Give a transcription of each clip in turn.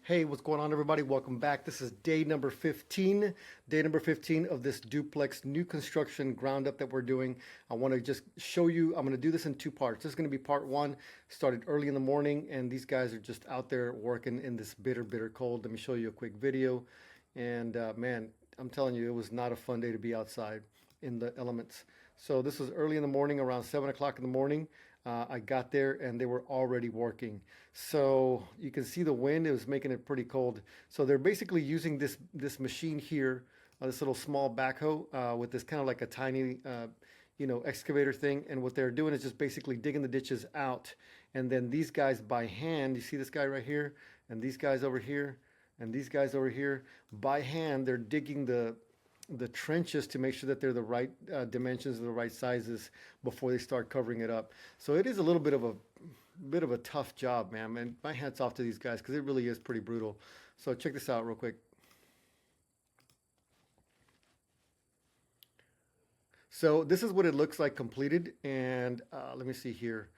Hey, what's going on, everybody? Welcome back. This is day number 15. Day number 15 of this duplex new construction ground up that we're doing. I want to just show you, I'm going to do this in two parts. This is going to be part one. Started early in the morning, and these guys are just out there working in this bitter, bitter cold. Let me show you a quick video. And man, I'm telling you, it was not a fun day to be outside in the elements. So this was early in the morning, around 7 o'clock in the morning. I got there and they were already working. So you can see the wind, it was making it pretty cold. So they're basically using this machine here, this little small backhoe with this kind of like a tiny, excavator thing. And what they're doing is just basically digging the ditches out. And then these guys by hand, you see this guy right here, and these guys over here, and these guys over here, by hand, they're digging the trenches to make sure that they're the right dimensions, the right sizes before they start covering it up. So it is a little bit of a tough job, man. And my hat's off to these guys because it really is pretty brutal. So check this out real quick. So this is what it looks like completed. And let me see here.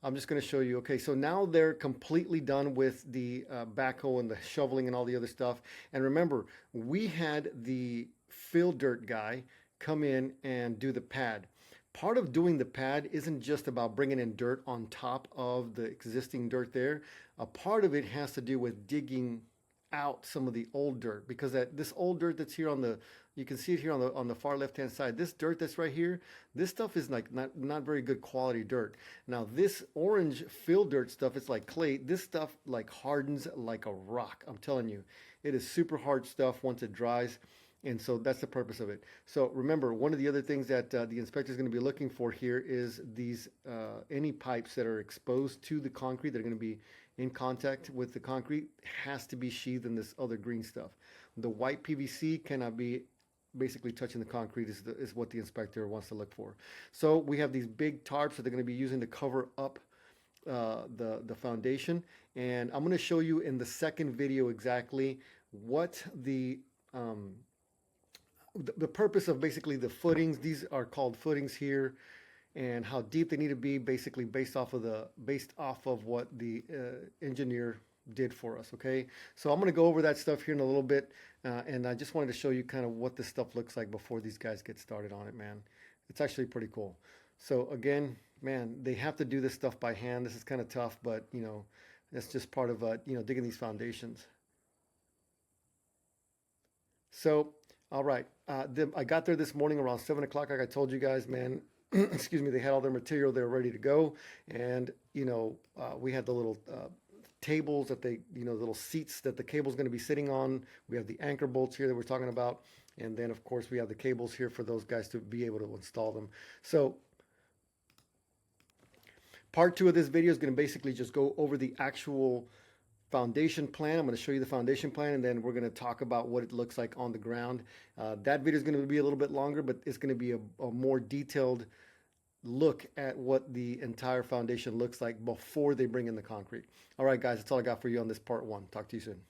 I'm just going to show you. Okay, so now they're completely done with the backhoe and the shoveling and all the other stuff. And remember, we had the fill dirt guy come in and do the pad. Part of doing the pad isn't just about bringing in dirt on top of the existing dirt there. A part of it has to do with digging out some of the old dirt, because this old dirt that's here on the, you can see it here on the far left hand side, this dirt that's right here, this stuff is like not very good quality dirt. Now this orange fill dirt stuff, it's like clay. This stuff like hardens like a rock. I'm telling you, it is super hard stuff once it dries. And so that's the purpose of it. So remember, one of the other things that the inspector is going to be looking for here is these any pipes that are exposed to the concrete that are going to be in contact with the concrete has to be sheathed in this other green stuff. The white PVC cannot be basically touching the concrete is what the inspector wants to look for. So we have these big tarps that they're going to be using to cover up the foundation. And I'm going to show you in the second video exactly what the purpose of basically the footings. These are called footings here, and how deep they need to be, basically based off of what the engineer did for us. Okay, so I'm going to go over that stuff here in a little bit, and I just wanted to show you kind of what this stuff looks like before these guys get started on it. Man, it's actually pretty cool. So again, man, they have to do this stuff by hand. This is kind of tough, but that's just part of digging these foundations. So all right, I got there this morning around 7 o'clock, like I told you guys, man. Excuse me, they had all their material, they were ready to go. And we had the little tables that the little seats that the cable's going to be sitting on. We have the anchor bolts here that we're talking about, and then of course we have the cables here for those guys to be able to install them. So part two of this video is going to basically just go over the actual foundation plan. I'm going to show you the foundation plan, and then we're going to talk about what it looks like on the ground. That video is going to be a little bit longer, but it's going to be a more detailed look at what the entire foundation looks like before they bring in the concrete. All right, guys, that's all I got for you on this part one. Talk to you soon.